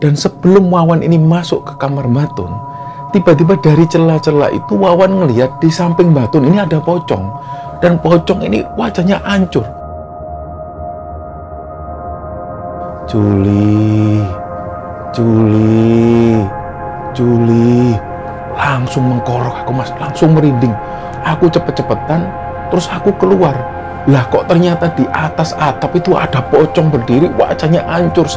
Dan sebelum Wawan ini masuk ke kamar Mbak Tun, tiba-tiba dari celah-celah itu Wawan ngelihat di samping Mbak Tun ini ada pocong. Dan pocong ini wajahnya hancur. Juli, langsung mengkorok aku Mas, langsung merinding. Aku cepet-cepetan, terus aku keluar. Lah kok ternyata di atas atap itu ada pocong berdiri, wajahnya hancur.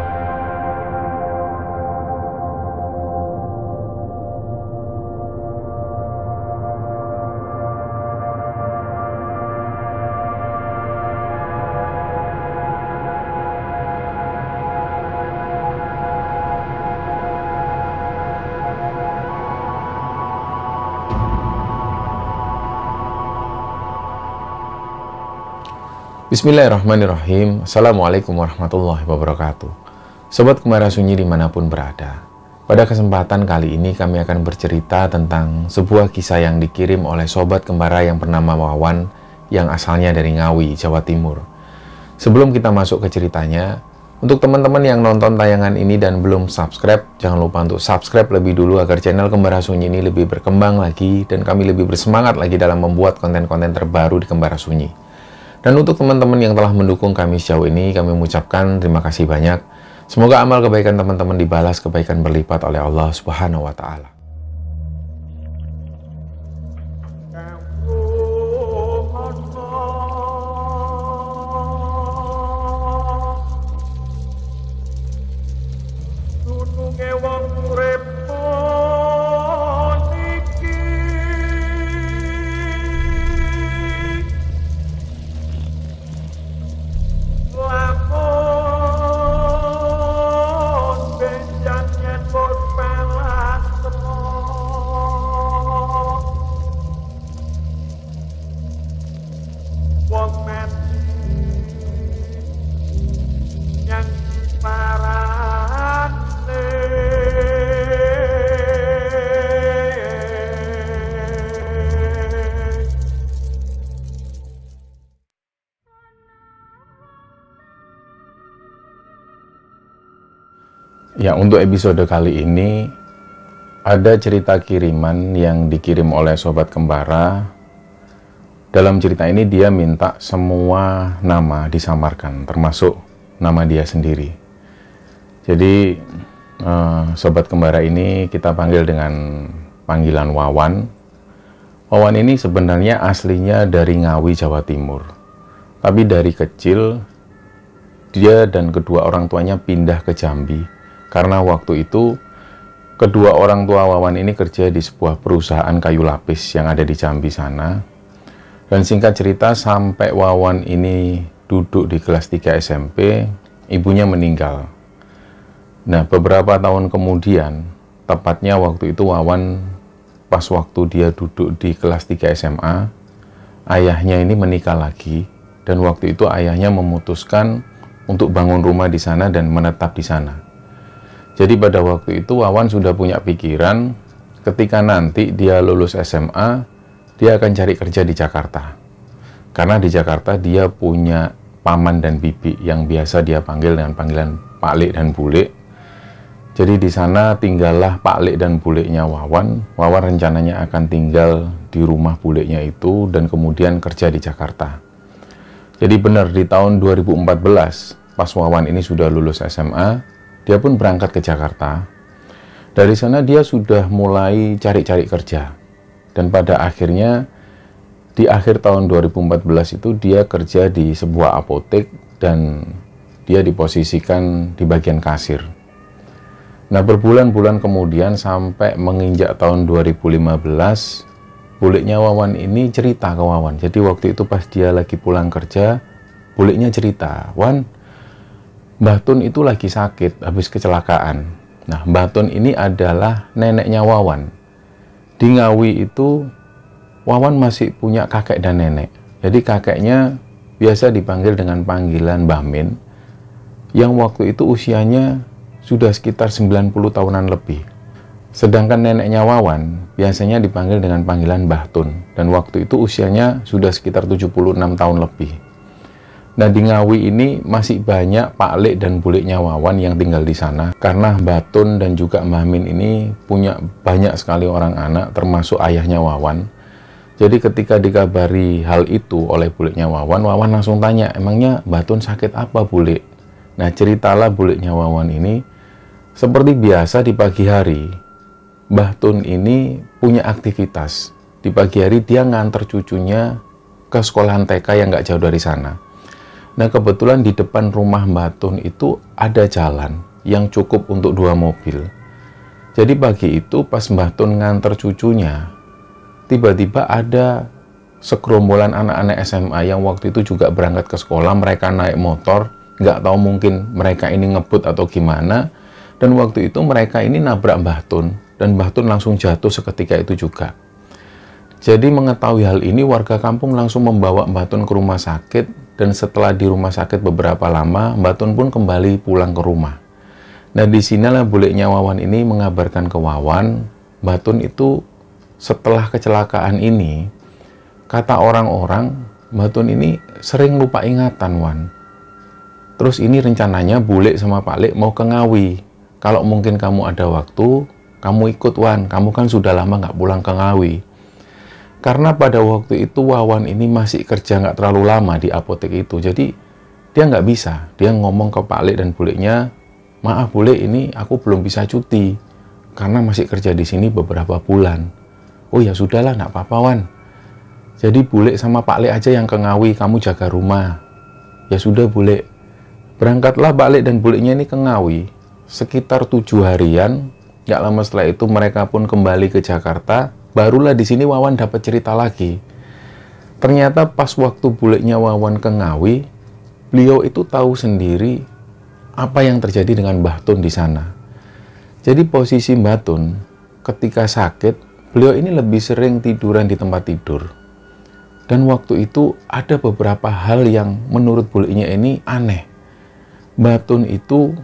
Bismillahirrahmanirrahim. Assalamualaikum warahmatullahi wabarakatuh. Sobat Kembara Sunyi dimanapun berada, pada kesempatan kali ini kami akan bercerita tentang sebuah kisah yang dikirim oleh Sobat Kembara yang bernama Wawan, yang asalnya dari Ngawi, Jawa Timur. Sebelum kita masuk ke ceritanya, untuk teman-teman yang nonton tayangan ini dan belum subscribe, jangan lupa untuk subscribe lebih dulu agar channel Kembara Sunyi ini lebih berkembang lagi dan kami lebih bersemangat lagi dalam membuat konten-konten terbaru di Kembara Sunyi. Dan untuk teman-teman yang telah mendukung kami sejauh ini, kami mengucapkan terima kasih banyak. Semoga amal kebaikan teman-teman dibalas kebaikan berlipat oleh Allah Subhanahu wa Ta'ala. Ya, untuk episode kali ini ada cerita kiriman yang dikirim oleh Sobat Kembara. Dalam cerita ini dia minta semua nama disamarkan, termasuk nama dia sendiri. Jadi Sobat Kembara ini kita panggil dengan panggilan Wawan. Wawan ini sebenarnya aslinya dari Ngawi, Jawa Timur. Tapi dari kecil dia dan kedua orang tuanya pindah ke Jambi. Karena waktu itu kedua orang tua Wawan ini kerja di sebuah perusahaan kayu lapis yang ada di Jambi sana. Dan singkat cerita, sampai Wawan ini duduk di kelas 3 SMP, ibunya meninggal. Nah, beberapa tahun kemudian, tepatnya waktu itu Wawan pas waktu dia duduk di kelas 3 SMA, ayahnya ini menikah lagi. Dan waktu itu ayahnya memutuskan untuk bangun rumah di sana dan menetap di sana. Jadi pada waktu itu Wawan sudah punya pikiran ketika nanti dia lulus SMA, dia akan cari kerja di Jakarta. Karena di Jakarta dia punya paman dan bibi yang biasa dia panggil dengan panggilan Pak Lek dan Bule. Jadi di sana tinggallah Pak Lek dan Buleknya Wawan. Wawan rencananya akan tinggal di rumah buleknya itu dan kemudian kerja di Jakarta. Jadi benar di tahun 2014, pas Wawan ini sudah lulus SMA, dia pun berangkat ke Jakarta. Dari sana dia sudah mulai cari-cari kerja. Dan pada akhirnya, di akhir tahun 2014 itu dia kerja di sebuah apotek dan dia diposisikan di bagian kasir. Nah, berbulan-bulan kemudian sampai menginjak tahun 2015, buleknya Wawan ini cerita ke Wawan. Jadi waktu itu pas dia lagi pulang kerja, buleknya cerita, "Wan, Mbah Tun itu lagi sakit habis kecelakaan." Nah, Mbah Tun ini adalah neneknya Wawan. Di Ngawi itu Wawan masih punya kakek dan nenek. Jadi kakeknya biasa dipanggil dengan panggilan Mbah Min, yang waktu itu usianya sudah sekitar 90 tahunan lebih. Sedangkan neneknya Wawan biasanya dipanggil dengan panggilan Mbah Tun, dan waktu itu usianya sudah sekitar 76 tahun lebih. Nah, di Ngawi ini masih banyak Pak Lek dan Buleknya Wawan yang tinggal di sana. Karena Mbah Tun dan juga Mbah Min ini punya banyak sekali orang anak, termasuk ayahnya Wawan. Jadi ketika dikabari hal itu oleh Buleknya Wawan, Wawan langsung tanya, emangnya Mbah Tun sakit apa, Bulek? Nah, ceritalah Buleknya Wawan ini, seperti biasa di pagi hari, Mbah Tun ini punya aktivitas. Di pagi hari dia nganter cucunya ke sekolahan TK yang nggak jauh dari sana. Nah, kebetulan di depan rumah Mbah Tun itu ada jalan yang cukup untuk 2 mobil. Jadi pagi itu pas Mbah Tun nganter cucunya, tiba-tiba ada segerombolan anak-anak SMA yang waktu itu juga berangkat ke sekolah. Mereka naik motor, nggak tahu mungkin mereka ini ngebut atau gimana. Dan waktu itu mereka ini nabrak Mbah Tun, dan Mbah Tun langsung jatuh seketika itu juga. Jadi mengetahui hal ini, warga kampung langsung membawa Mbah Tun ke rumah sakit. Dan setelah di rumah sakit beberapa lama, Mbah Tun pun kembali pulang ke rumah. Nah, di sinilah Buleknya Wawan ini mengabarkan ke Wawan, Mbah Tun itu setelah kecelakaan ini, kata orang-orang, Mbah Tun ini sering lupa ingatan, Wan. Terus ini rencananya Bulek sama Pak Lek mau ke Ngawi. Kalau mungkin kamu ada waktu, kamu ikut, Wan. Kamu kan sudah lama nggak pulang ke Ngawi. Karena pada waktu itu Wawan ini masih kerja nggak terlalu lama di apotek itu. Jadi dia nggak bisa. Dia ngomong ke Pak Lek dan Buleknya, maaf Bulek, ini aku belum bisa cuti. Karena masih kerja di sini beberapa bulan. Oh ya sudahlah, nggak apa-apa, Wan. Jadi Bulek sama Pak Lek aja yang ke Ngawi, kamu jaga rumah. Ya sudah Bulek. Berangkatlah Pak Lek dan Buleknya ini ke Ngawi. Sekitar 7 harian. Nggak lama setelah itu mereka pun kembali ke Jakarta. Barulah di sini Wawan dapat cerita lagi. Ternyata pas waktu Buleknya Wawan ke Ngawi, beliau itu tahu sendiri apa yang terjadi dengan Mbah Tun di sana. Jadi posisi Mbah Tun ketika sakit, beliau ini lebih sering tiduran di tempat tidur. Dan waktu itu ada beberapa hal yang menurut Buleknya ini aneh. Mbah Tun itu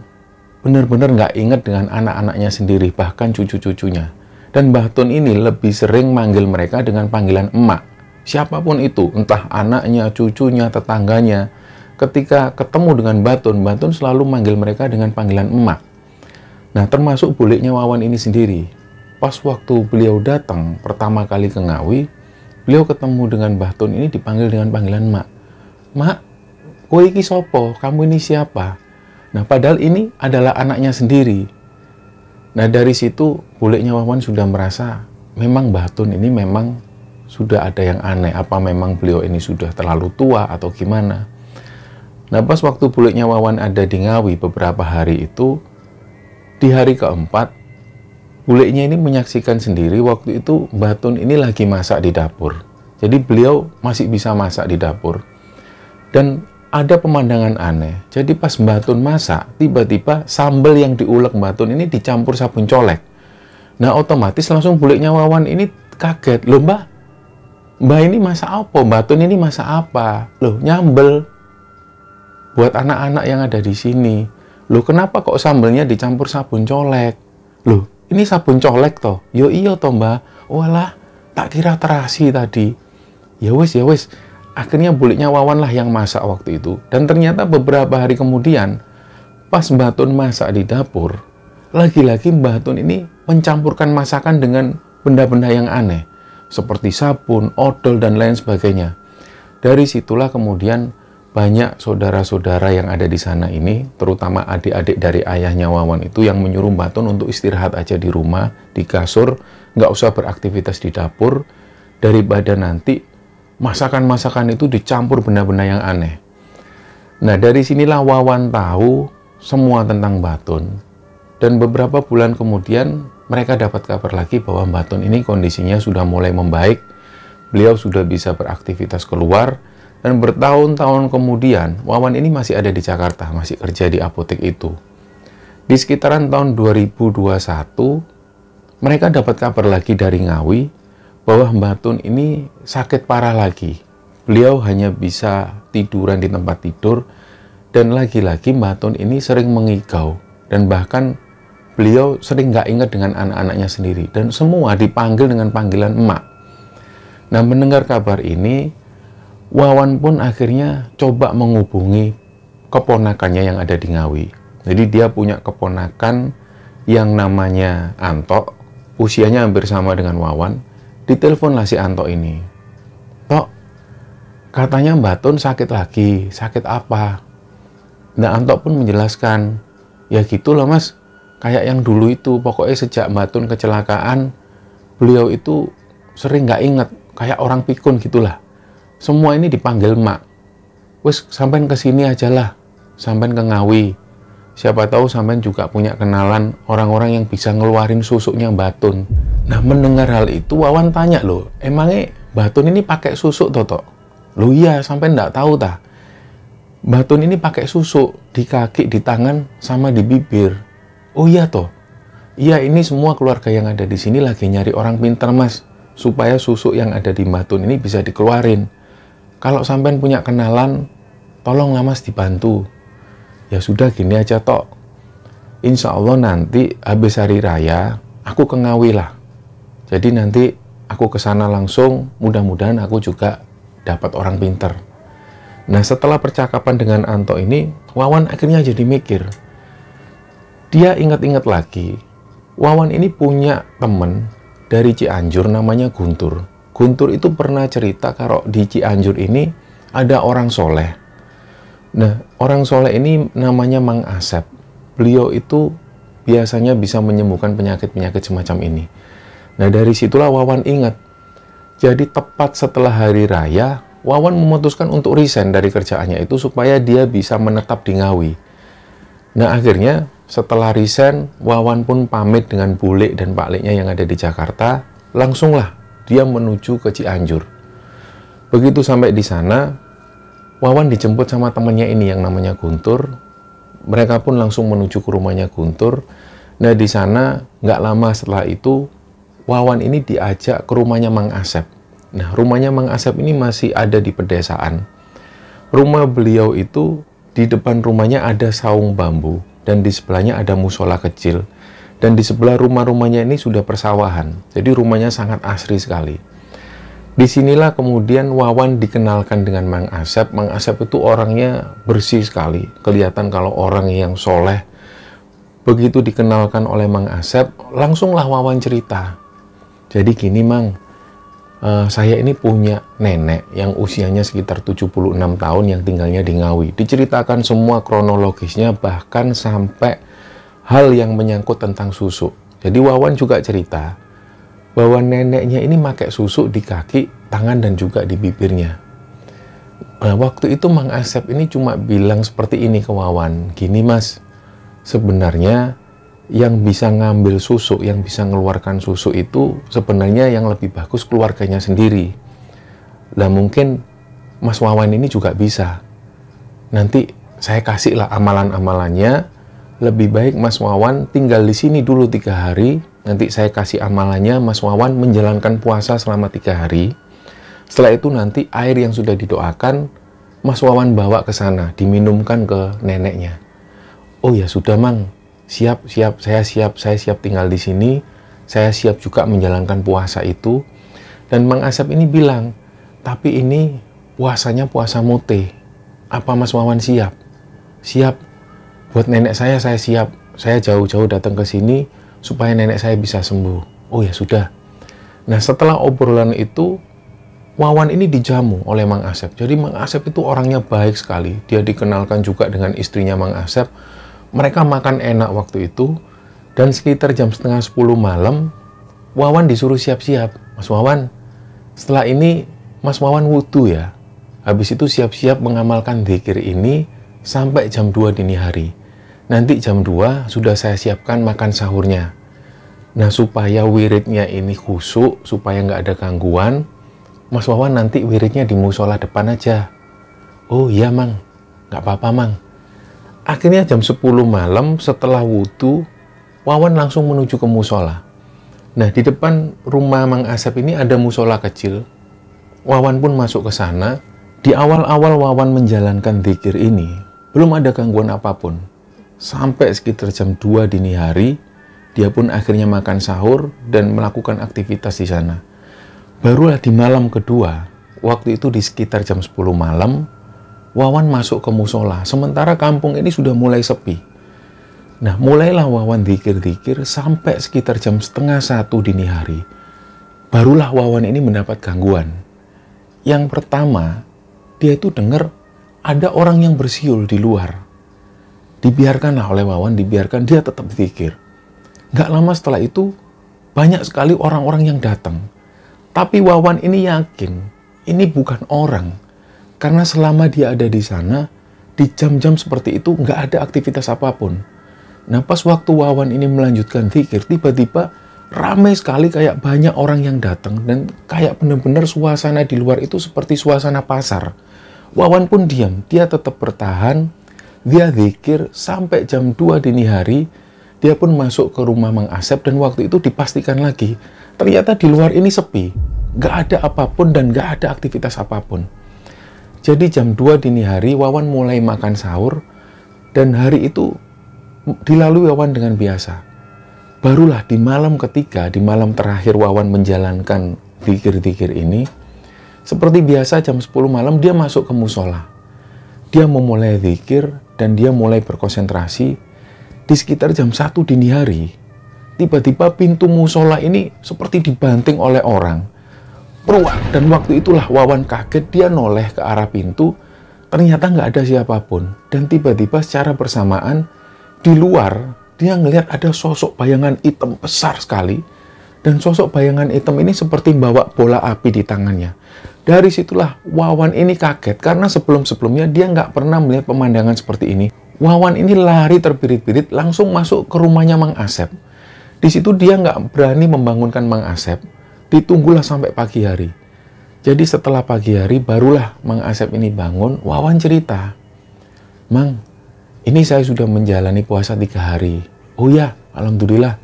benar-benar nggak ingat dengan anak-anaknya sendiri, bahkan cucu-cucunya. Dan Mbah Tun ini lebih sering manggil mereka dengan panggilan emak. Siapapun itu, entah anaknya, cucunya, tetangganya. Ketika ketemu dengan Mbah Tun selalu manggil mereka dengan panggilan emak. Nah, termasuk Buleknya Wawan ini sendiri. Pas waktu beliau datang pertama kali ke Ngawi, beliau ketemu dengan Mbah Tun ini dipanggil dengan panggilan emak. Mak, kowe iki sopo? Kamu ini siapa? Nah, padahal ini adalah anaknya sendiri. Nah, dari situ Buleknya Wawan sudah merasa memang Mbah Tun ini memang sudah ada yang aneh. Apa memang beliau ini sudah terlalu tua atau gimana? Nah, pas waktu Buleknya Wawan ada di Ngawi beberapa hari itu, di hari keempat, Buleknya ini menyaksikan sendiri waktu itu Mbah Tun ini lagi masak di dapur. Jadi beliau masih bisa masak di dapur. Dan ada pemandangan aneh. Jadi pas Mbah Tun masak, tiba-tiba sambal yang diulek Mbah Tun ini dicampur sabun colek. Nah, otomatis langsung Buleknya Wawan ini kaget. Loh, Mbah ini masak apa? Mbah Tun ini masak apa? Loh, nyambel. Buat anak-anak yang ada di sini. Loh, kenapa kok sambalnya dicampur sabun colek? Loh, ini sabun colek toh? Yo iya toh, Mbah. Walah, tak kira terasi tadi. Ya wes, ya wes. Akhirnya Buleknya Wawan lah yang masak waktu itu. Dan ternyata beberapa hari kemudian, pas Mbah Tun masak di dapur, lagi-lagi Mbah Tun ini mencampurkan masakan dengan benda-benda yang aneh. Seperti sabun, odol, dan lain sebagainya. Dari situlah kemudian banyak saudara-saudara yang ada di sana ini, terutama adik-adik dari ayahnya Wawan itu, yang menyuruh Mbah Tun untuk istirahat aja di rumah, di kasur, nggak usah beraktivitas di dapur, daripada nanti masakan-masakan itu dicampur benda-benda yang aneh. Nah, dari sinilah Wawan tahu semua tentang Mbah Tun. Dan beberapa bulan kemudian, mereka dapat kabar lagi bahwa Mbah Tun ini kondisinya sudah mulai membaik. Beliau sudah bisa beraktivitas keluar. Dan bertahun-tahun kemudian, Wawan ini masih ada di Jakarta, masih kerja di apotek itu. Di sekitaran tahun 2021, mereka dapat kabar lagi dari Ngawi, bahwa Mbah Tun ini sakit parah lagi. Beliau hanya bisa tiduran di tempat tidur, dan lagi-lagi Mbah Tun ini sering mengigau, dan bahkan beliau sering nggak ingat dengan anak-anaknya sendiri, dan semua dipanggil dengan panggilan emak. Nah, mendengar kabar ini, Wawan pun akhirnya coba menghubungi keponakannya yang ada di Ngawi. Jadi dia punya keponakan yang namanya Anto, usianya hampir sama dengan Wawan. Diteleponlah si Anto ini. Tok, katanya Mbak Tun sakit lagi. Sakit apa? Nah, Anto pun menjelaskan, ya gitu loh mas, kayak yang dulu itu. Pokoknya sejak Mbak Tun kecelakaan, beliau itu sering nggak inget, kayak orang pikun gitulah. Semua ini dipanggil mak. Wes sampean ke sini aja lah, sampean ke Ngawi. Siapa tahu sampean juga punya kenalan orang-orang yang bisa ngeluarin susuknya Mbak Tun. Nah, mendengar hal itu Wawan tanya, loh, emangnya Mbak Tun ini pakai susuk Toto? Loh iya, sampean nggak tahu tah? Mbak Tun ini pakai susuk di kaki, di tangan, sama di bibir. Oh iya toh? Iya, ini semua keluarga yang ada di sini lagi nyari orang pintar mas, supaya susuk yang ada di Mbak Tun ini bisa dikeluarin. Kalau sampean punya kenalan, tolonglah mas dibantu. Ya sudah, gini aja tok. Insya Allah nanti habis hari raya, aku ke Ngawi lah. Jadi nanti aku ke sana langsung, mudah-mudahan aku juga dapat orang pintar. Nah, setelah percakapan dengan Anto ini, Wawan akhirnya jadi mikir. Dia ingat-ingat lagi, Wawan ini punya temen dari Cianjur namanya Guntur. Guntur itu pernah cerita kalau di Cianjur ini ada orang soleh. Nah, orang soleh ini namanya Mang Asep. Beliau itu biasanya bisa menyembuhkan penyakit-penyakit semacam ini. Nah, dari situlah Wawan ingat. Jadi tepat setelah hari raya, Wawan memutuskan untuk resign dari kerjaannya itu supaya dia bisa menetap di Ngawi. Nah, akhirnya setelah resign, Wawan pun pamit dengan bule dan pakliknya yang ada di Jakarta. Langsunglah dia menuju ke Cianjur. Begitu sampai di sana, Wawan dijemput sama temannya ini yang namanya Guntur. Mereka pun langsung menuju ke rumahnya Guntur. Nah, di sana nggak lama setelah itu, Wawan ini diajak ke rumahnya Mang Asep. Nah, rumahnya Mang Asep ini masih ada di pedesaan. Rumah beliau itu, di depan rumahnya ada saung bambu, dan di sebelahnya ada musola kecil. Dan di sebelah rumah-rumahnya ini sudah persawahan. Jadi rumahnya sangat asri sekali. Disinilah kemudian Wawan dikenalkan dengan Mang Asep. Mang Asep itu orangnya bersih sekali. Kelihatan kalau orang yang soleh. Begitu dikenalkan oleh Mang Asep, langsunglah Wawan cerita. Jadi gini Mang, saya ini punya nenek yang usianya sekitar 76 tahun yang tinggalnya di Ngawi. Diceritakan semua kronologisnya, bahkan sampai hal yang menyangkut tentang susuk. Jadi Wawan juga cerita bahwa neneknya ini pakai susuk di kaki, tangan, dan juga di bibirnya. Nah, waktu itu Mang Asep ini cuma bilang seperti ini ke Wawan, gini mas, sebenarnya yang bisa ngambil susuk, yang bisa mengeluarkan susuk itu sebenarnya yang lebih bagus keluarganya sendiri. Lah mungkin Mas Wawan ini juga bisa. Nanti saya kasihlah amalan-amalannya. Lebih baik Mas Wawan tinggal di sini dulu 3 hari. Nanti saya kasih amalannya, Mas Wawan menjalankan puasa selama 3 hari. Setelah itu nanti air yang sudah didoakan, Mas Wawan bawa ke sana, diminumkan ke neneknya. Oh ya sudah Mang, siap, saya siap tinggal di sini. Saya siap juga menjalankan puasa itu. Dan Mang Asep ini bilang, tapi ini puasanya puasa mute. Apa Mas Wawan siap? Siap. Buat nenek saya siap. Saya jauh-jauh datang ke sini supaya nenek saya bisa sembuh. Oh ya sudah. Nah, setelah obrolan itu, Wawan ini dijamu oleh Mang Asep. Jadi Mang Asep itu orangnya baik sekali. Dia dikenalkan juga dengan istrinya Mang Asep. Mereka makan enak waktu itu. Dan sekitar jam setengah 10 malam, Wawan disuruh siap-siap. Mas Wawan, setelah ini Mas Wawan wudhu ya. Habis itu siap-siap mengamalkan dzikir ini sampai jam 2 dini hari. Nanti jam 2 sudah saya siapkan makan sahurnya. Nah, supaya wiridnya ini khusyuk, supaya nggak ada gangguan, Mas Wawan nanti wiridnya di musola depan aja. Oh iya Mang, nggak apa-apa Mang. Akhirnya jam 10 malam setelah wudhu, Wawan langsung menuju ke musola. Nah, di depan rumah Mang Asep ini ada musola kecil. Wawan pun masuk ke sana. Di awal-awal Wawan menjalankan dzikir ini, belum ada gangguan apapun. Sampai sekitar jam 2 dini hari, dia pun akhirnya makan sahur dan melakukan aktivitas di sana. Barulah di malam kedua, waktu itu di sekitar jam 10 malam, Wawan masuk ke musola. Sementara kampung ini sudah mulai sepi. Nah, mulailah Wawan zikir-zikir sampai sekitar jam setengah 1 dini hari. Barulah Wawan ini mendapat gangguan. Yang pertama, dia itu dengar ada orang yang bersiul di luar. Dibiarkanlah oleh Wawan, dibiarkan dia tetap zikir. Gak lama setelah itu, banyak sekali orang-orang yang datang. Tapi Wawan ini yakin, ini bukan orang. Karena selama dia ada di sana, di jam-jam seperti itu nggak ada aktivitas apapun. Nah, pas waktu Wawan ini melanjutkan zikir, tiba-tiba ramai sekali kayak banyak orang yang datang. Dan kayak benar-benar suasana di luar itu seperti suasana pasar. Wawan pun diam, dia tetap bertahan. Dia zikir sampai jam 2 dini hari. Dia pun masuk ke rumah Mang Asep dan waktu itu dipastikan lagi. Ternyata di luar ini sepi. Nggak ada apapun dan nggak ada aktivitas apapun. Jadi jam 2 dini hari Wawan mulai makan sahur. Dan hari itu dilalui Wawan dengan biasa. Barulah di malam ketiga, di malam terakhir Wawan menjalankan zikir-zikir ini. Seperti biasa jam 10 malam dia masuk ke musola. Dia memulai zikir dan dia mulai berkonsentrasi. Di sekitar jam 1 dini hari, tiba-tiba pintu musola ini seperti dibanting oleh orang. Pruak, dan waktu itulah Wawan kaget, dia noleh ke arah pintu. Ternyata nggak ada siapapun. Dan tiba-tiba secara bersamaan, di luar, dia ngelihat ada sosok bayangan hitam besar sekali. Dan sosok bayangan hitam ini seperti bawa bola api di tangannya. Dari situlah Wawan ini kaget, karena sebelum-sebelumnya dia nggak pernah melihat pemandangan seperti ini. Wawan ini lari terbirit-birit langsung masuk ke rumahnya Mang Asep. Di situ dia nggak berani membangunkan Mang Asep. Ditunggulah sampai pagi hari. Jadi setelah pagi hari barulah Mang Asep ini bangun. Wawan cerita, "Mang, ini saya sudah menjalani puasa 3 hari. Oh ya, alhamdulillah.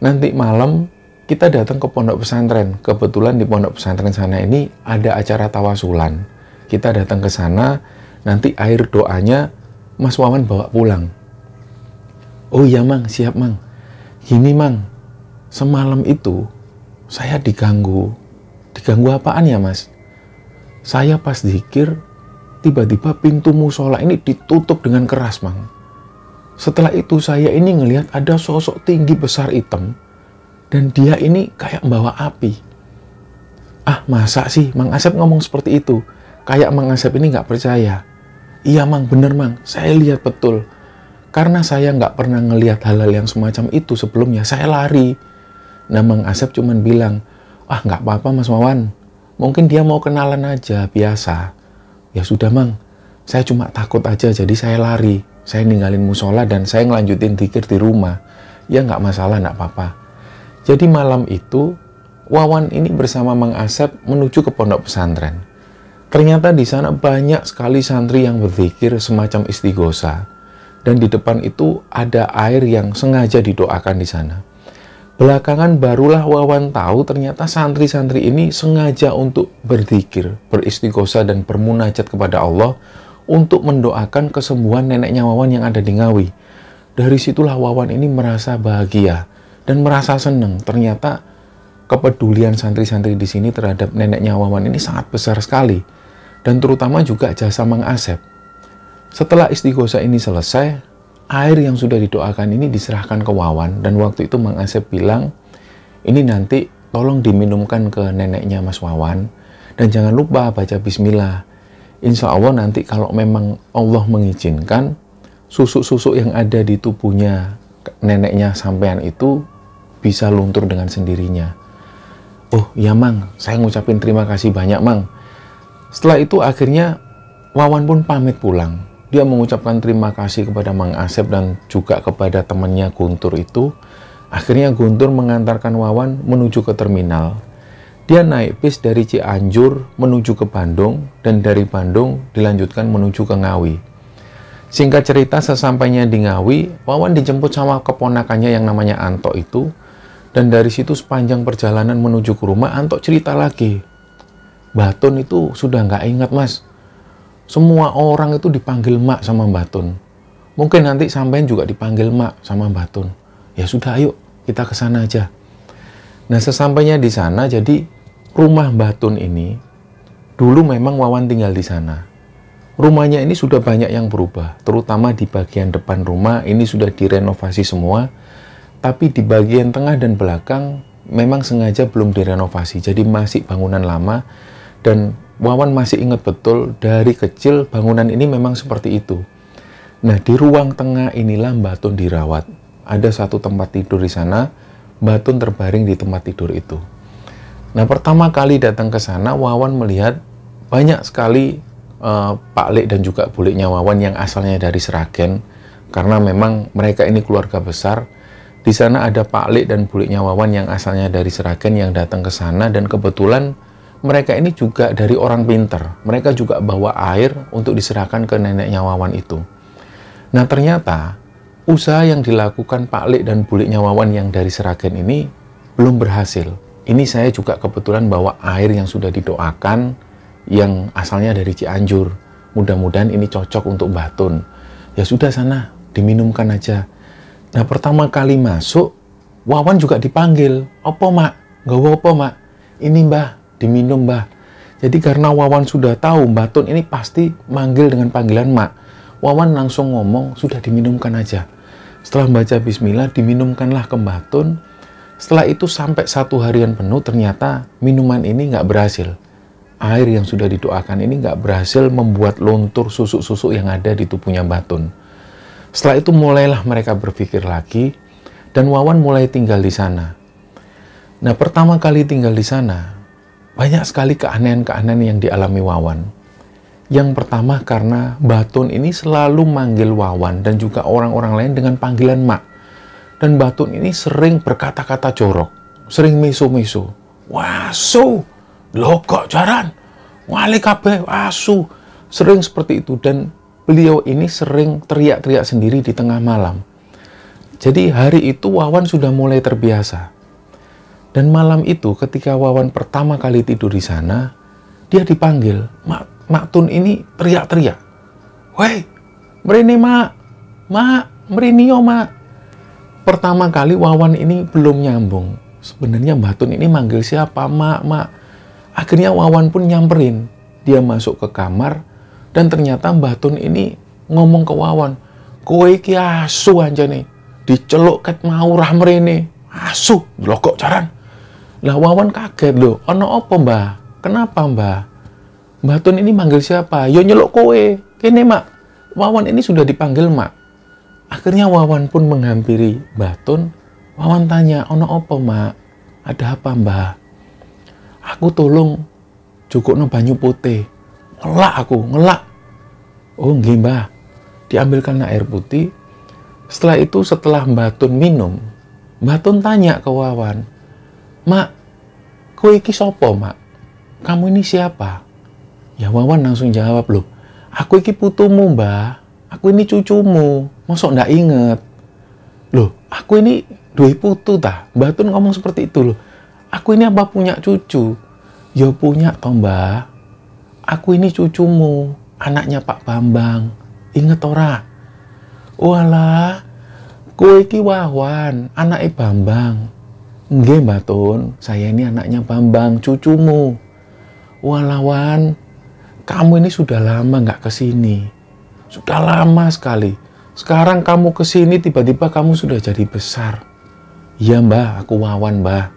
Nanti malam kita datang ke pondok pesantren. Kebetulan di pondok pesantren sana ini ada acara tawasulan. Kita datang ke sana, nanti air doanya Mas Wawan bawa pulang." "Oh iya Mang, siap Mang. Gini Mang, semalam itu saya diganggu." "Diganggu apaan ya Mas?" "Saya pas zikir, tiba-tiba pintu musola ini ditutup dengan keras Mang. Setelah itu saya ini ngelihat ada sosok tinggi besar hitam. Dan dia ini kayak membawa api." "Ah, masa sih Mang Asep ngomong seperti itu?" Kayak Mang Asep ini nggak percaya. "Iya Mang, bener Mang, saya lihat betul. Karena saya nggak pernah ngelihat hal-hal yang semacam itu sebelumnya, saya lari." Nah, Mang Asep cuman bilang, "Ah, nggak apa-apa Mas Wawan. Mungkin dia mau kenalan aja, biasa." "Ya sudah Mang, saya cuma takut aja jadi saya lari. Saya ninggalin musola dan saya ngelanjutin zikir di rumah. Ya nggak masalah, nggak apa-apa." Jadi malam itu, Wawan ini bersama Mang Asep menuju ke pondok pesantren. Ternyata di sana banyak sekali santri yang berzikir semacam istighosa. Dan di depan itu ada air yang sengaja didoakan di sana. Belakangan barulah Wawan tahu ternyata santri-santri ini sengaja untuk berzikir, beristighosa dan bermunajat kepada Allah untuk mendoakan kesembuhan neneknya Wawan yang ada di Ngawi. Dari situlah Wawan ini merasa bahagia dan merasa senang. Ternyata kepedulian santri-santri di sini terhadap neneknya Wawan ini sangat besar sekali. Dan terutama juga jasa Mang Asep. Setelah istighosa ini selesai, air yang sudah didoakan ini diserahkan ke Wawan. Dan waktu itu Mang Asep bilang, "Ini nanti tolong diminumkan ke neneknya Mas Wawan. Dan jangan lupa baca bismillah. Insya Allah nanti kalau memang Allah mengizinkan, susuk-susuk yang ada di tubuhnya neneknya sampean itu bisa luntur dengan sendirinya." "Oh ya Mang, saya ngucapin terima kasih banyak Mang." Setelah itu akhirnya Wawan pun pamit pulang. Dia mengucapkan terima kasih kepada Mang Asep dan juga kepada temannya Guntur itu. Akhirnya Guntur mengantarkan Wawan menuju ke terminal. Dia naik bis dari Cianjur menuju ke Bandung dan dari Bandung dilanjutkan menuju ke Ngawi. Singkat cerita, sesampainya di Ngawi, Wawan dijemput sama keponakannya yang namanya Anto itu. Dan dari situ sepanjang perjalanan menuju ke rumah, Anto cerita lagi, "Batun itu sudah nggak ingat Mas. Semua orang itu dipanggil Mak sama Batun. Mungkin nanti sampean juga dipanggil Mak sama Batun. Ya sudah, ayo kita ke sana aja." Nah, sesampainya di sana, jadi rumah Batun ini dulu memang Wawan tinggal di sana. Rumahnya ini sudah banyak yang berubah, terutama di bagian depan rumah ini sudah direnovasi semua, tapi di bagian tengah dan belakang memang sengaja belum direnovasi, jadi masih bangunan lama. Dan Wawan masih ingat betul dari kecil bangunan ini memang seperti itu. Nah, di ruang tengah inilah Mbak Tun dirawat. Ada satu tempat tidur di sana, Mbak Tun terbaring di tempat tidur itu. Nah, pertama kali datang ke sana, Wawan melihat banyak sekali Pak Lek dan juga Bu Leknya Wawan yang asalnya dari Sragen, karena memang mereka ini keluarga besar. Di sana ada Pak Lek dan Bu Leknya Wawan yang asalnya dari Sragen yang datang ke sana, dan kebetulan mereka ini juga dari orang pinter. Mereka juga bawa air untuk diserahkan ke neneknya Wawan itu. Nah, ternyata usaha yang dilakukan Pak Lek dan Bu Leknya Wawan yang dari Sragen ini belum berhasil. Ini saya juga kebetulan bawa air yang sudah didoakan, yang asalnya dari Cianjur. Mudah-mudahan ini cocok untuk Mbak Tun. Ya sudah, sana diminumkan aja. Nah, pertama kali masuk, Wawan juga dipanggil. Opo mak? Gak apa mak? Ini mbah, diminum mbah. Jadi karena Wawan sudah tahu Mbak Tun ini pasti manggil dengan panggilan mak, Wawan langsung ngomong, sudah diminumkan aja. Setelah baca bismillah, diminumkanlah ke Mbak Tun. Setelah itu sampai 1 harian penuh, ternyata minuman ini nggak berhasil. Air yang sudah didoakan ini nggak berhasil membuat luntur susuk-susuk yang ada di tubuhnya Mbak Tun. Setelah itu mulailah mereka berpikir lagi, dan Wawan mulai tinggal di sana. Nah, pertama kali tinggal di sana, banyak sekali keanehan-keanehan yang dialami Wawan. Yang pertama karena Mbak Tun ini selalu manggil Wawan dan juga orang-orang lain dengan panggilan mak. Dan Mbak Tun ini sering berkata-kata jorok, sering miso-miso. Wasu, lo kok jaran? Wali kabeh, wasu. Sering seperti itu, dan beliau ini sering teriak-teriak sendiri di tengah malam. Jadi hari itu Wawan sudah mulai terbiasa. Dan malam itu ketika Wawan pertama kali tidur di sana, dia dipanggil. Mak Tun ini teriak-teriak. Woi, merini mak, merini yo mak. Pertama kali Wawan ini belum nyambung. Sebenarnya Mbak Tun ini manggil siapa? Mak. Akhirnya Wawan pun nyamperin. Dia masuk ke kamar, dan ternyata Mbak Tun ini ngomong ke Wawan, kowe iki asu aja nih, diceluk ket mau rah mrene. Asu, lho kok jaran? Lah Wawan kaget loh, ono apa mbah? Kenapa mbah? Mbak Tun ini manggil siapa? Yo nyeluk kowe. Kene mak. Wawan ini sudah dipanggil mak. Akhirnya Wawan pun menghampiri Mbak Tun. Wawan tanya, ono apa mak? Ada apa mbah? Aku tolong jukukno banyu putih. Ngelak. Oh nggih mbah. Diambilkan air putih. Setelah Mbak Tun minum, Mbak Tun tanya ke Wawan, mak, kowe iki sopo mak? Kamu ini siapa? Ya Wawan langsung jawab, loh, aku iki putumu mbah. Aku ini cucumu. Mosok ndak inget? Loh, aku ini duwe putu tah? Mbak Tun ngomong seperti itu loh. Aku ini apa punya cucu? Ya punya toh mbah. Aku ini cucumu, anaknya Pak Bambang. Inget ora? Walah, kowe iki Wawan, anake Bambang. Nggih Mbak Tun, saya ini anaknya Bambang, cucumu. Walah Wan, kamu ini sudah lama nggak kesini. Sudah lama sekali. Sekarang kamu kesini, tiba-tiba kamu sudah jadi besar. Iya mbah, aku Wawan mbah.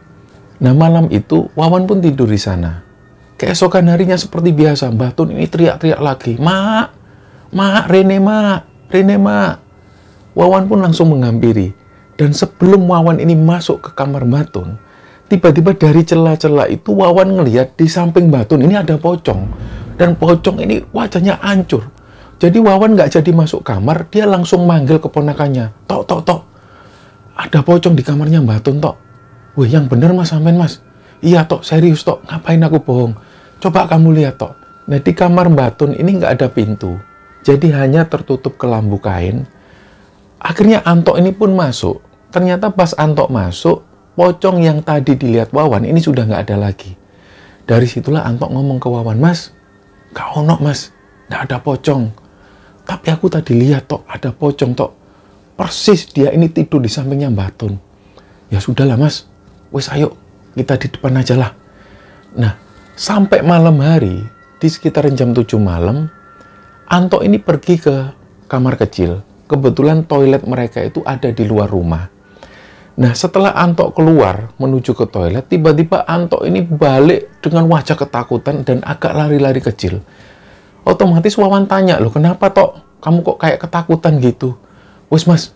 Nah malam itu Wawan pun tidur di sana. Keesokan harinya seperti biasa, Mbak Tun ini teriak-teriak lagi. Mak, Rene mak. Wawan pun langsung menghampiri. Dan sebelum Wawan ini masuk ke kamar Mbak Tun, tiba-tiba dari celah-celah itu Wawan ngelihat di samping Mbak Tun ini ada pocong. Dan pocong ini wajahnya hancur. Jadi Wawan nggak jadi masuk kamar, dia langsung manggil keponakannya. Tok. Ada pocong di kamarnya Mbak Tun, Tok. Wih, yang bener mas, sampean mas. Iya Tok, serius Tok, ngapain aku bohong? Coba kamu lihat Tok. Nah di kamar Mbak Tun ini nggak ada pintu. Jadi hanya tertutup kelambu kain. Akhirnya Antok ini pun masuk. Ternyata pas Antok masuk, pocong yang tadi dilihat Wawan ini sudah nggak ada lagi. Dari situlah Antok ngomong ke Wawan, Mas, gak ono mas, nggak ada pocong. Tapi aku tadi lihat Tok, ada pocong Tok. Persis dia ini tidur di sampingnya Mbak Tun. Ya sudahlah mas, wes ayo kita di depan aja lah. Nah, sampai malam hari, Jadi sekitaran jam 7 malam, Anto ini pergi ke kamar kecil. Kebetulan toilet mereka itu ada di luar rumah. Nah, setelah Anto keluar menuju ke toilet, tiba-tiba Anto ini balik dengan wajah ketakutan dan agak lari-lari kecil. Otomatis Wawan tanya, loh kenapa Tok? Kamu kok kayak ketakutan gitu? Wes Mas,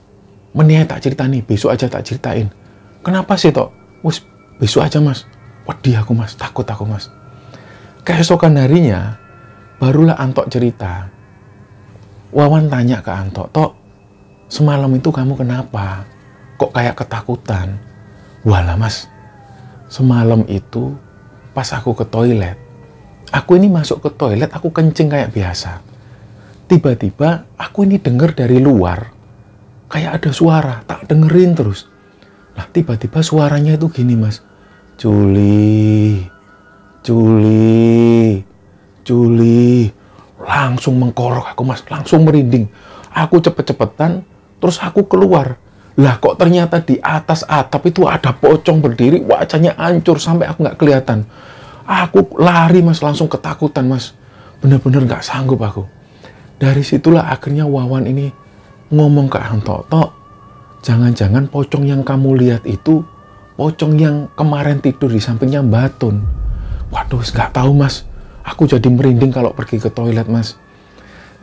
mendingan tak cerita nih, besok aja tak ceritain. Kenapa sih Tok? Wes, besok aja Mas. Wedih aku Mas, takut aku Mas. Keesokan harinya, barulah Anto cerita. Wawan tanya ke Anto, Tok, semalam itu kamu kenapa? Kok kayak ketakutan? Walah Mas, semalam itu pas aku ke toilet. Aku ini masuk ke toilet, aku kencing kayak biasa. Tiba-tiba aku ini denger dari luar, kayak ada suara, tak dengerin terus. Nah tiba-tiba suaranya itu gini Mas, Juli, Juli, Juli. Langsung mengkorok aku Mas, langsung merinding. Aku cepet-cepetan, terus aku keluar. Lah kok ternyata di atas atap itu ada pocong berdiri, wajahnya hancur sampai aku nggak kelihatan. Aku lari Mas, langsung ketakutan Mas. Bener-bener nggak sanggup aku. Dari situlah akhirnya Wawan ini ngomong ke Anto, Tok, jangan-jangan pocong yang kamu lihat itu pocong yang kemarin tidur di sampingnya Mbak Tun. Waduh, nggak tahu Mas. Aku jadi merinding kalau pergi ke toilet Mas.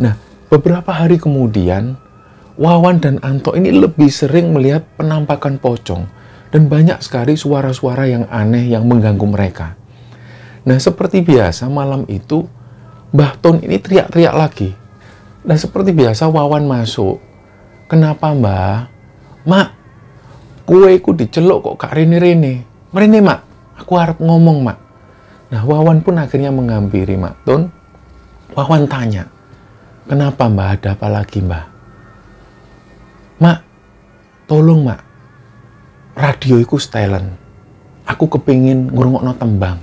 Nah, beberapa hari kemudian, Wawan dan Anto ini lebih sering melihat penampakan pocong. Dan banyak sekali suara-suara yang aneh yang mengganggu mereka. Nah, seperti biasa malam itu, Mbah Tun ini teriak-teriak lagi. Nah, seperti biasa Wawan masuk. Kenapa Mbah? Mak, kueku diceluk kok gak rene-rene. Merene Mak, aku harap ngomong Mak. Nah, Wawan pun akhirnya menghampiri Mak Tun. Wawan tanya, kenapa Mbah, ada apa lagi Mbah? Mak, tolong Mak, radio iku setelan. Aku kepingin ngrungokno tembang.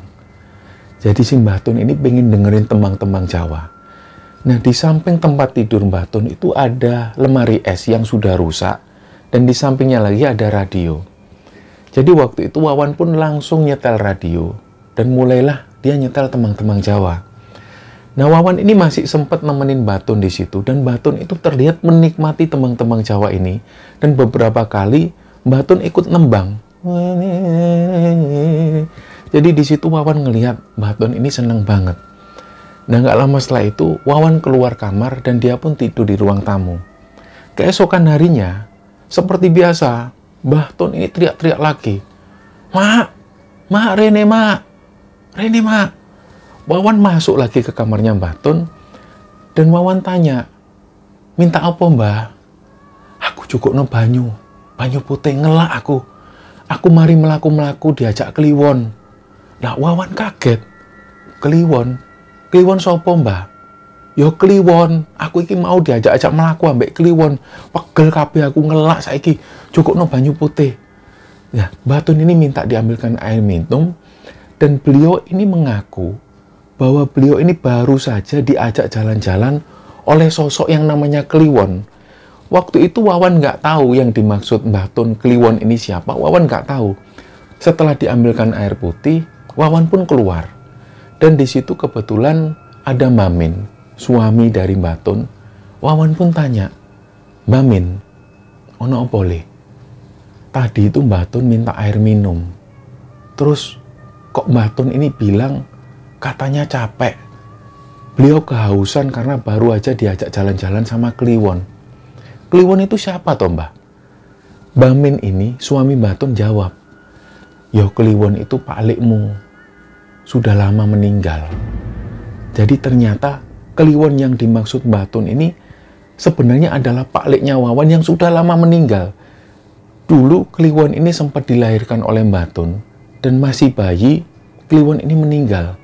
Jadi si Mbah Tun ini pengen dengerin tembang-tembang Jawa. Nah, di samping tempat tidur Mbah Tun itu ada lemari es yang sudah rusak. Dan di sampingnya lagi ada radio. Jadi waktu itu Wawan pun langsung nyetel radio. Dan mulailah dia nyetel tembang-tembang Jawa. Nah, Wawan ini masih sempat nemenin Mbah Tun di situ. Dan Mbah Tun itu terlihat menikmati tembang-tembang Jawa ini. Dan beberapa kali Mbah Tun ikut nembang. Jadi di situ Wawan ngelihat Mbah Tun ini seneng banget. Nah, nggak lama setelah itu Wawan keluar kamar dan dia pun tidur di ruang tamu. Keesokan harinya, seperti biasa, Mbah Tun ini teriak-teriak lagi. Mak, Rene Mak, Rene Mak. Wawan masuk lagi ke kamarnya Mbah Tun dan Wawan tanya, minta apa Mbah? Aku cukupno banyu putih ngelak aku. Aku mari melaku-melaku diajak kliwon. Nah, Wawan kaget. Kliwon sopo Mbah? Yo kliwon, aku iki mau diajak-ajak melaku ambek kliwon. Pegel kabeh aku ngelak saiki, cukupno banyu putih. Ya, Mbah Tun ini minta diambilkan air minum dan beliau ini mengaku bahwa beliau ini baru saja diajak jalan-jalan oleh sosok yang namanya kliwon. Waktu itu Wawan nggak tahu yang dimaksud Mbah Tun kliwon ini siapa. Wawan nggak tahu. Setelah diambilkan air putih, Wawan pun keluar. Dan di situ kebetulan ada Mbah Min, suami dari Mbah Tun. Wawan pun tanya, Mbah Min, ono apa le? Tadi itu Mbah Tun minta air minum. Terus kok Mbah Tun ini bilang katanya capek. Beliau kehausan karena baru aja diajak jalan-jalan sama kliwon. Kliwon itu siapa toh Mbah? Mbah Min ini suami Mbah Tun jawab, yo kliwon itu Pak Likmu, sudah lama meninggal. Jadi ternyata kliwon yang dimaksud Mbah Tun ini sebenarnya adalah Pak Liknya Wawan yang sudah lama meninggal. Dulu kliwon ini sempat dilahirkan oleh Mbah Tun dan masih bayi kliwon ini meninggal.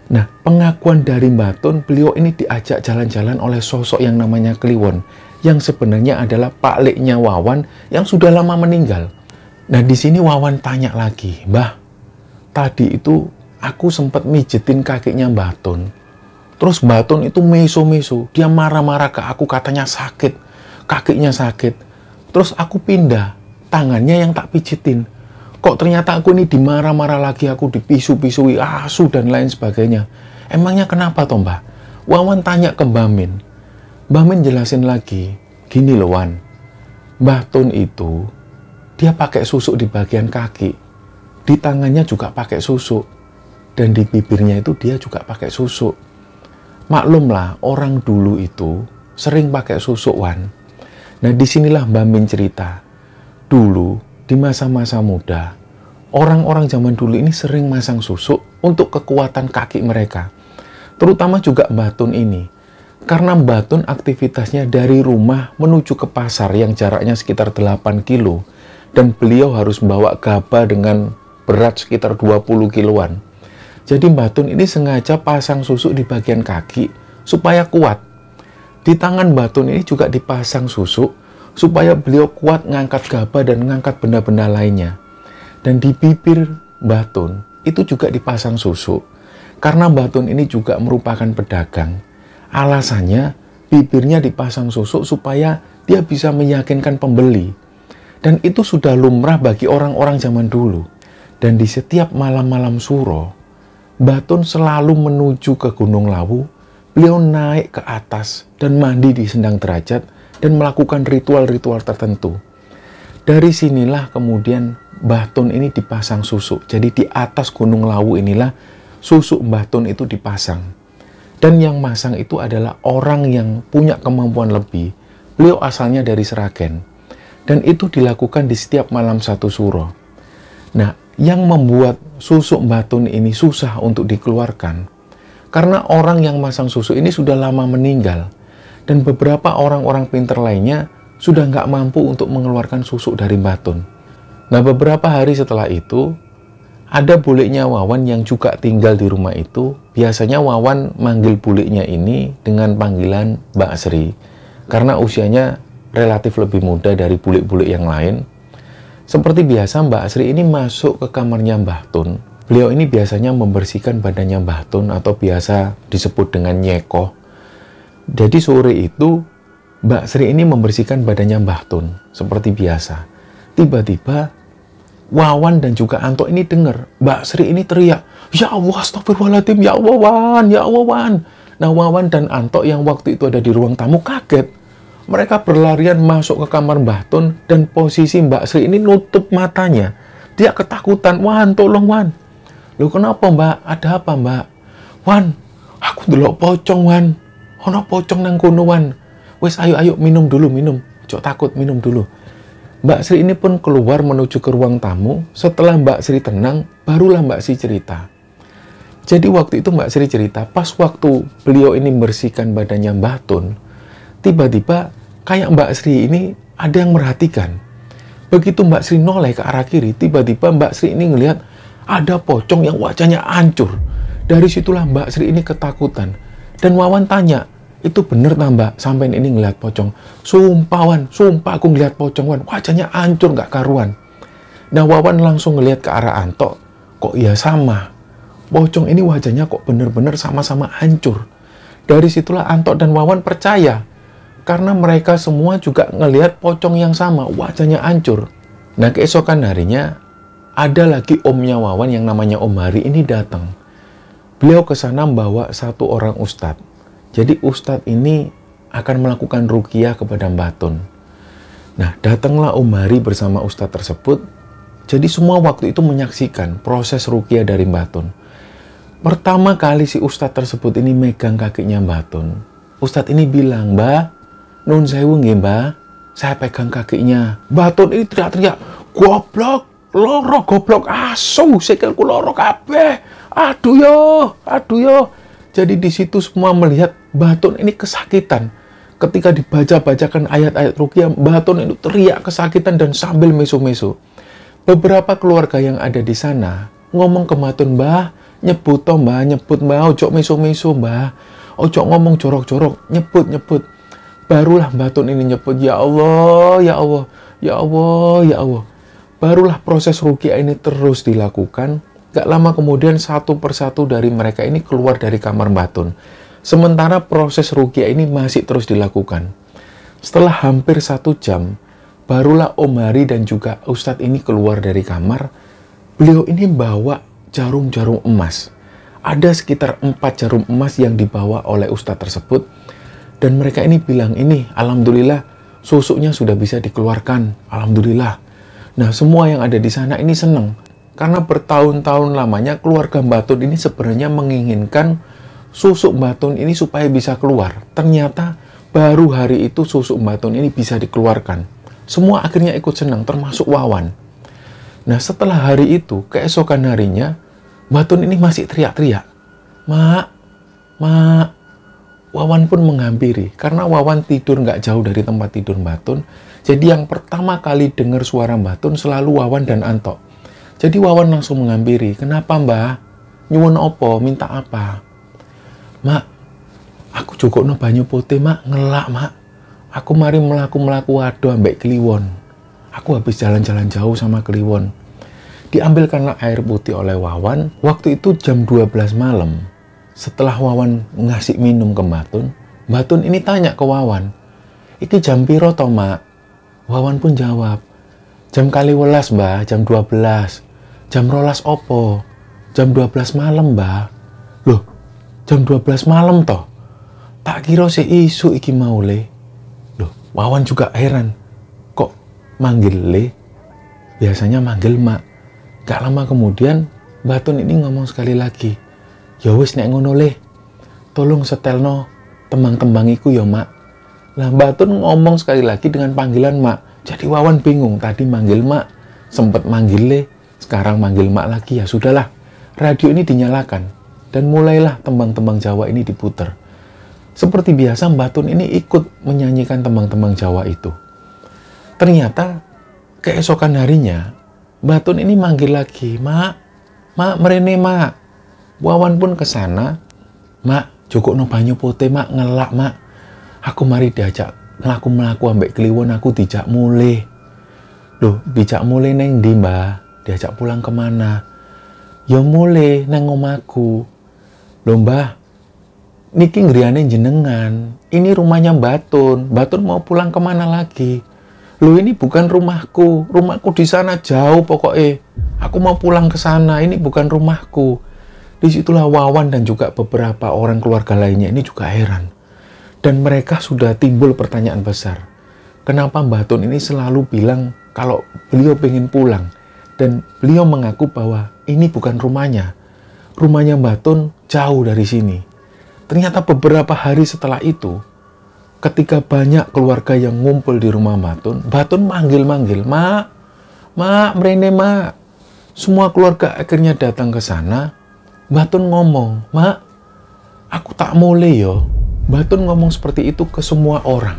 Nah, pengakuan dari Mbah Tun, beliau ini diajak jalan-jalan oleh sosok yang namanya kliwon yang sebenarnya adalah Pak Liknya Wawan yang sudah lama meninggal. Nah, di sini Wawan tanya lagi, Mbah, tadi itu aku sempat mijetin kakinya Mbah Tun. Terus Mbah Tun itu meso-meso, dia marah-marah ke aku katanya sakit, kakinya sakit. Terus aku pindah, tangannya yang tak pijitin. Kok ternyata aku ini dimarah-marah lagi, aku dipisu-pisui, asu dan lain sebagainya. Emangnya kenapa toh Mbah? Wawan tanya ke Mbah Min. Mbah Min jelasin lagi, gini loh Wan, Mbah Tun itu dia pakai susuk di bagian kaki, di tangannya juga pakai susuk, dan di bibirnya itu dia juga pakai susuk. Maklumlah orang dulu itu sering pakai susuk Wan. Nah disinilah Mbah Min cerita, dulu di masa-masa muda, orang-orang zaman dulu ini sering masang susuk untuk kekuatan kaki mereka. Terutama juga Mbah Tun ini. Karena Mbah Tun aktivitasnya dari rumah menuju ke pasar yang jaraknya sekitar 8 kilo. Dan beliau harus membawa gabah dengan berat sekitar 20 kiloan. Jadi Mbah Tun ini sengaja pasang susuk di bagian kaki supaya kuat. Di tangan Mbah Tun ini juga dipasang susuk supaya beliau kuat ngangkat gabah dan ngangkat benda-benda lainnya. Dan di bibir Mbah Tun itu juga dipasang susuk. Karena Mbah Tun ini juga merupakan pedagang. Alasannya bibirnya dipasang susuk supaya dia bisa meyakinkan pembeli. Dan itu sudah lumrah bagi orang-orang zaman dulu. Dan di setiap malam-malam suro, Mbah Tun selalu menuju ke Gunung Lawu. Beliau naik ke atas dan mandi di Sendang Derajat dan melakukan ritual-ritual tertentu. Dari sinilah kemudian Mbah Tun ini dipasang susuk. Jadi di atas Gunung Lawu inilah susuk Mbah Tun itu dipasang. Dan yang masang itu adalah orang yang punya kemampuan lebih. Beliau asalnya dari Seragen. Dan itu dilakukan di setiap malam satu suro. Nah, yang membuat susuk Mbah Tun ini susah untuk dikeluarkan, karena orang yang masang susuk ini sudah lama meninggal. Dan beberapa orang-orang pinter lainnya sudah nggak mampu untuk mengeluarkan susuk dari Mbah Tun. Nah, beberapa hari setelah itu, ada buliknya Wawan yang juga tinggal di rumah itu. Biasanya Wawan manggil buliknya ini dengan panggilan Mbak Sri. Karena usianya relatif lebih muda dari bulik-bulik yang lain. Seperti biasa Mbak Sri ini masuk ke kamarnya Mbah Tun. Beliau ini biasanya membersihkan badannya Mbah Tun atau biasa disebut dengan nyekoh. Jadi sore itu Mbak Sri ini membersihkan badannya Mbah Tun seperti biasa. Tiba-tiba Wawan dan juga Anto ini dengar Mbak Sri ini teriak, "Ya Allah, astagfirullahaladzim, ya Allah Wan, ya Allah Wan." Nah Wawan dan Anto yang waktu itu ada di ruang tamu kaget. Mereka berlarian masuk ke kamar Mbah Tun dan posisi Mbak Sri ini nutup matanya. Dia ketakutan, "Wan, tolong Wan." "Loh kenapa Mbak? Ada apa Mbak?" "Wan, aku ndelok pocong Wan. Ono pocong nang kono Wan. Wes ayo minum dulu, minum. Ojo takut, minum dulu." Mbak Sri ini pun keluar menuju ke ruang tamu. Setelah Mbak Sri tenang, barulah Mbak Sri cerita. Jadi waktu itu Mbak Sri cerita, pas waktu beliau ini membersihkan badannya Mbah Tun, tiba-tiba kayak Mbak Sri ini ada yang merhatikan. Begitu Mbak Sri noleh ke arah kiri, tiba-tiba Mbak Sri ini ngelihat ada pocong yang wajahnya hancur. Dari situlah Mbak Sri ini ketakutan. Dan Wawan tanya, "Itu bener tak Mbak, sampai ini ngeliat pocong?" "Sumpah Wan, sumpah aku ngeliat pocong Wan, wajahnya hancur gak karuan." Nah Wawan langsung ngeliat ke arah Anto, "Kok ya sama? Pocong ini wajahnya kok bener-bener sama-sama hancur." Dari situlah Anto dan Wawan percaya, karena mereka semua juga ngeliat pocong yang sama, wajahnya hancur. Nah keesokan harinya, ada lagi omnya Wawan yang namanya Om Hari ini datang. Beliau ke sana membawa satu orang ustadz. Jadi ustadz ini akan melakukan ruqyah kepada Mbah Tun. Nah, datanglah Om Hari bersama ustadz tersebut. Jadi semua waktu itu menyaksikan proses ruqyah dari Mbah Tun. Pertama kali si ustadz tersebut ini megang kakinya Mbah Tun. Ustadz ini bilang, "Mbah, nun sewu nggih Mbah, saya pegang kakinya." Mbah Tun ini teriak-teriak, "Goblok, loro goblok asu, sikilku loro kabeh. Aduh yo." Jadi di situ semua melihat Mbah Tun ini kesakitan. Ketika dibaca-bacakan ayat-ayat ruqyah, Mbah Tun itu teriak kesakitan dan sambil mesu-mesu. Beberapa keluarga yang ada di sana ngomong ke Mbah Tun, "Mbah, nyebut toh Mbah, nyebut Mbah, ojo mesu-mesu Mbah. Ojo ngomong jorok-jorok, nyebut." Barulah Mbah Tun ini nyebut, "Ya Allah, ya Allah, ya Allah, ya Allah." Barulah proses ruqyah ini terus dilakukan. Gak lama kemudian satu persatu dari mereka ini keluar dari kamar Mbah Tun. Sementara proses ruqyah ini masih terus dilakukan. Setelah hampir 1 jam, barulah Om Hari dan juga Ustadz ini keluar dari kamar. Beliau ini bawa jarum-jarum emas. Ada sekitar 4 jarum emas yang dibawa oleh ustadz tersebut. Dan mereka ini bilang, ini alhamdulillah susuknya sudah bisa dikeluarkan. Alhamdulillah. Nah, semua yang ada di sana ini senang. Karena bertahun-tahun lamanya keluarga Mbah Tun ini sebenarnya menginginkan susuk Mbah Tun ini supaya bisa keluar. Ternyata baru hari itu susuk Mbah Tun ini bisa dikeluarkan. Semua akhirnya ikut senang, termasuk Wawan. Nah, setelah hari itu, keesokan harinya, Mbah Tun ini masih teriak-teriak. Mak, mak. Wawan pun menghampiri. Karena Wawan tidur nggak jauh dari tempat tidur Mbah Tun. Jadi yang pertama kali dengar suara Mbah Tun selalu Wawan dan Antok. Jadi Wawan langsung menghampiri. Kenapa Mbah? Nyuwun opo? Minta apa? Mak, aku jukukno banyu putih mak, ngelak mak. Aku mari melaku ado ambek Kliwon. Aku habis jalan-jalan jauh sama Kliwon. Diambilkanlah air putih oleh Wawan. Waktu itu jam 12 malam. Setelah Wawan ngasih minum ke Mbah Tun ini tanya ke Wawan, iki jam piro toh mak? Wawan pun jawab, jam kali welas mbah, jam 12. Jam rolas opo? Jam 12 malam mbah. Loh, jam 12 malam toh? Tak kira si isu iki mau le. Loh, Wawan juga heran. Kok manggil le? Biasanya manggil mak. Gak lama kemudian, Mbah Tun ini ngomong sekali lagi. Ya wis nek ngono le. Tolong setelno tembang-tembang iku ya mak. Lah Mbah Tun ngomong sekali lagi dengan panggilan mak. Jadi Wawan bingung. Tadi manggil mak, sempet manggil le. Sekarang manggil mak lagi. Ya sudahlah. Radio ini dinyalakan. Dan mulailah tembang-tembang Jawa ini diputer. Seperti biasa Mbah Tun ini ikut menyanyikan tembang-tembang Jawa itu. Ternyata keesokan harinya Mbah Tun ini manggil lagi. Mak, merene mak. Wawan pun ke sana. Mak, jukukno banyu putih mak, ngelak mak. Aku mari diajak melaku ambek Kliwon, aku dijak mulai. Loh, dijak mulai neng ndi mbah? Diajak pulang kemana? Ya mulai neng omaku. Loh mbah, niki ngriane jenengan. Ini rumahnya Mbah Tun. Mbah Tun mau pulang kemana lagi? Loh ini bukan rumahku. Rumahku di sana jauh pokoknya. Aku mau pulang ke sana. Ini bukan rumahku. Disitulah Wawan dan juga beberapa orang keluarga lainnya ini juga heran. Dan mereka sudah timbul pertanyaan besar. Kenapa Mbah Tun ini selalu bilang kalau beliau pengen pulang. Dan beliau mengaku bahwa ini bukan rumahnya. Rumahnya Mbah Tun jauh dari sini. Ternyata beberapa hari setelah itu, ketika banyak keluarga yang ngumpul di rumah Mbah Tun manggil-manggil. Mak, mrene mak. Semua keluarga akhirnya datang ke sana. Mbah Tun ngomong, mak, aku tak mulai yo. Mbah Tun ngomong seperti itu ke semua orang.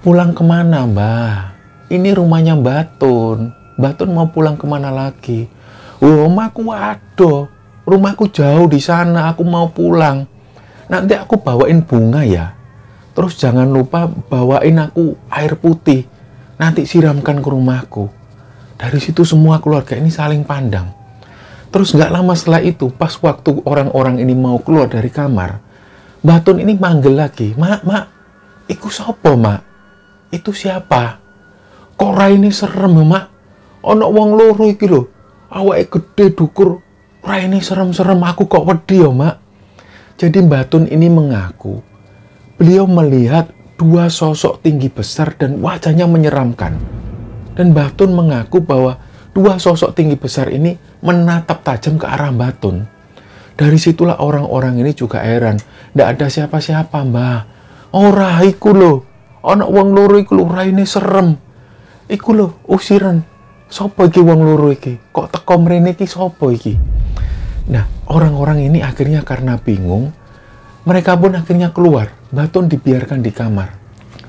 Pulang kemana mbah? Ini rumahnya Mbah Tun. Mbah Tun mau pulang kemana lagi? Oh, rumahku waduh. Rumahku jauh di sana, aku mau pulang. Nanti aku bawain bunga ya. Terus jangan lupa bawain aku air putih. Nanti siramkan ke rumahku. Dari situ semua keluarga ini saling pandang. Terus nggak lama setelah itu, pas waktu orang-orang ini mau keluar dari kamar, Mbah Tun ini manggil lagi. Mak, iku sopo mak? Itu siapa? Kok raine serem ya mak? Ono wong loro iki lho. Awake gede dukur. Raine serem-serem, aku kok wedi ya mak? Jadi Mbah Tun ini mengaku beliau melihat dua sosok tinggi besar dan wajahnya menyeramkan. Dan Mbah Tun mengaku bahwa dua sosok tinggi besar ini menatap tajam ke arah Mbah Tun. Dari situlah orang-orang ini juga heran. Nggak ada siapa-siapa mbah. Ora iku lho. Ana wong loro iku lho raine serem. Iku lho usiran. Sopo iki wong loro iki? Kok teko mrene iki sopo iki? Nah, orang-orang ini akhirnya karena bingung, mereka pun akhirnya keluar. Mbah Tun dibiarkan di kamar.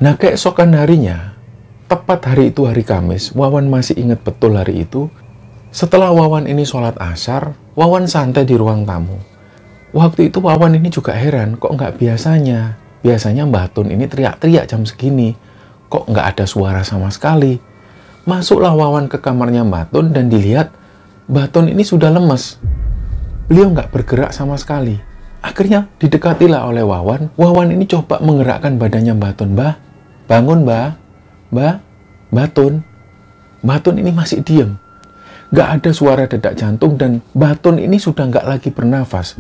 Nah, keesokan harinya, tepat hari itu hari Kamis, Wawan masih ingat betul hari itu. Setelah Wawan ini sholat asar, Wawan santai di ruang tamu. Waktu itu Wawan ini juga heran, kok nggak biasanya? Biasanya Mbah Tun ini teriak-teriak jam segini. Kok nggak ada suara sama sekali? Masuklah Wawan ke kamarnya Mbah Tun dan dilihat Mbah Tun ini sudah lemes. Beliau nggak bergerak sama sekali. Akhirnya didekatilah oleh Wawan. Wawan ini coba menggerakkan badannya Mbah Tun. Mbah, bangun mbah. Mbah Tun. Mbah Tun ini masih diam. nggak ada suara detak jantung, dan Baton ini sudah nggak lagi bernafas.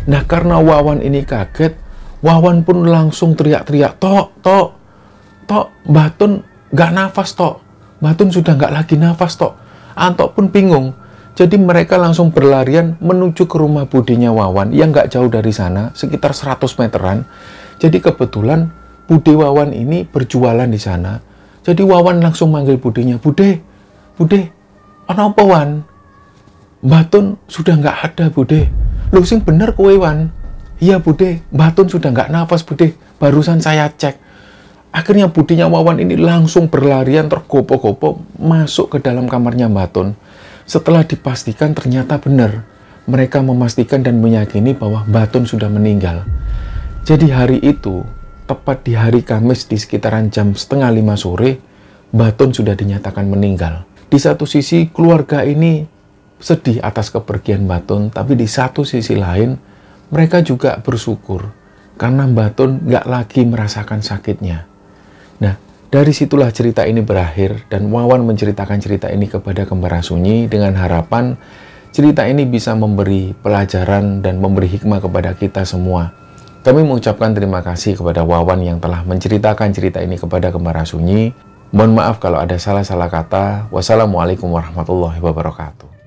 Nah, karena Wawan ini kaget, Wawan pun langsung teriak-teriak, Tok, Baton nggak nafas, Tok. Baton sudah nggak lagi nafas, Tok. Antok pun bingung. Jadi mereka langsung berlarian menuju ke rumah budinya Wawan yang nggak jauh dari sana, sekitar 100 meteran. Jadi kebetulan Bude Wawan ini berjualan di sana. Jadi Wawan langsung manggil budinya, Bude, ana apa Wan? Baton sudah nggak ada, Bude. Lu sing bener kowe, Wan. Iya, Bude, Baton sudah nggak nafas, Bude. Barusan saya cek. Akhirnya budinya Wawan ini langsung berlarian tergopoh-gopoh masuk ke dalam kamarnya Baton. Setelah dipastikan ternyata benar. Mereka memastikan dan meyakini bahwa Baton sudah meninggal. Jadi hari itu, tepat di hari Kamis di sekitaran jam 4:30 sore, Baton sudah dinyatakan meninggal. Di satu sisi, keluarga ini sedih atas kepergian Baton, tapi di satu sisi lain, mereka juga bersyukur karena Baton nggak lagi merasakan sakitnya. Nah, dari situlah cerita ini berakhir, dan Wawan menceritakan cerita ini kepada Kembara Sunyi dengan harapan cerita ini bisa memberi pelajaran dan memberi hikmah kepada kita semua. Kami mengucapkan terima kasih kepada Wawan yang telah menceritakan cerita ini kepada Kembara Sunyi. Mohon maaf kalau ada salah-salah kata. Wassalamualaikum warahmatullahi wabarakatuh.